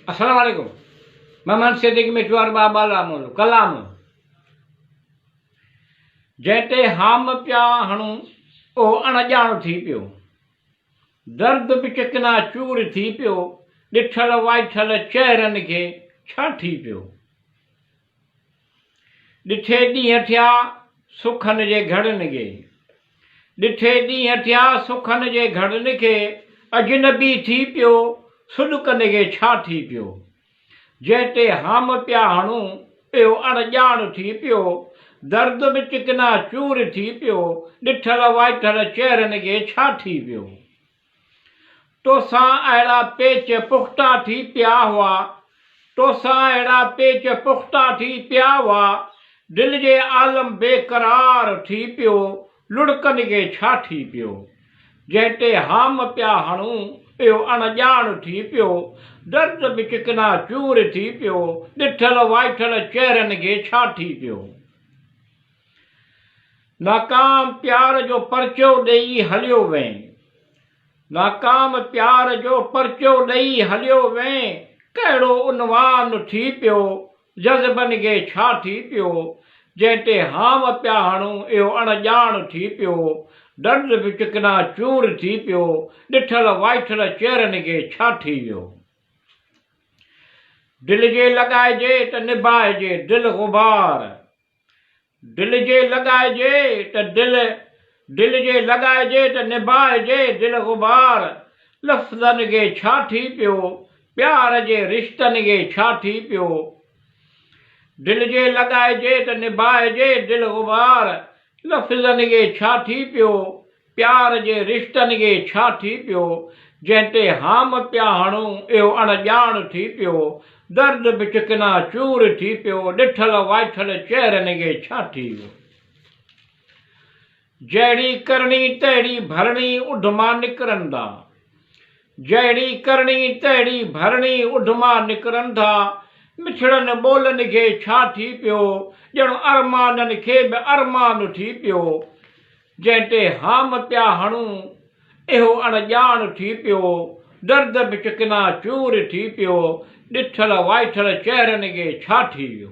अस्सलाम वालेकुम। मोहम्मद सिद्दीक मिठवार बाबा लामो कलाम जैते हाम पिया हणूं ओ अणजाण थी पियो, दर्द बि चिकना चूर थी पियो, ॾिठल वाइठल चेहरनि खे छा थी पियो। ॾिठे ॾींहं थिया सुखनि जे घड़नि खे, ॾिठे ॾींहं थिया सुखनि जे घड़नि खे, अजनबी थी पियो सुॾकनि खे छा थी पियो। जंहिं ते हाम पिया हणूं इहो अणजाण थी पियो, दर्द बि चिकना चूर थी पियो, ॾिठल वाइठल चेहरनि खे छा थी पियो। तोसां अहिड़ा पेच पुख़्ता थी पिया हुआ, तोसां अहिड़ा पेच पुख़्ता थी पिया हुआ, दिलि जे आलम बेक़रार थी पियो, लुढ़कनि खे छा थी पियो। जंहिं ते हाम पिया हणूं इहो अणजाण थी पियो, दर्द बि चिकना चूर थी पियो, ॾिठल वाइठल चेहरनि खे छा थी पियो। नाकाम प्यार जो परचो ॾेई हलियो वएं, नाकाम प्यार जो परचो ॾेई हलियो वएं, कहिड़ो उनवान थी पियो, जज़्बनि खे छा थी पियो। जंहिं ते हाम पिया हणूं इहो अणजाण थी पियो, दर्द बि चिकना चूर थी पियो, ॾिठल वाइठल चेहरनि खे छा थी वियो। दिलि जे लॻाइजे त निभाइजे दिलि ग़ुबार, दिलि जे लॻाइजे त दिलि जे लॻाइजे त निभाइजे दिलि ग़ुबार, लफ़्ज़नि खे छा थी पियो, प्यार जे रिश्तनि खे छा थी पियो। दिलि जे लॻाइजे त निभाइजे दिलि ग़ुबार, लफ़्ज़नि खे छा थी पियो, प्यार जे रिश्तनि खे छा थी पियो। जंहिं ते हाम पिया हणूं इहो अणजाण थी पियो, दर्द बि चिकना चूर थी पियो, ॾिठल वाइठल चेहरनि खे छा थी वियो। जहिड़ी करणी तहिड़ी भरणी उढ मां निकिरंदा, जहिड़ी करणी तहिड़ी भरणी उढ मां निकिरंदा, मिठड़नि ॿोलनि खे छा थी पियो, ॼण अरमाननि खे बि अरमान थी पियो। जंहिं ते हाम पिया हणूं इहो अणजाण थी पियो, दर्द बि चिकना चूर थी पियो, ॾिठल वाइठल चेहरनि खे छा थी वियो।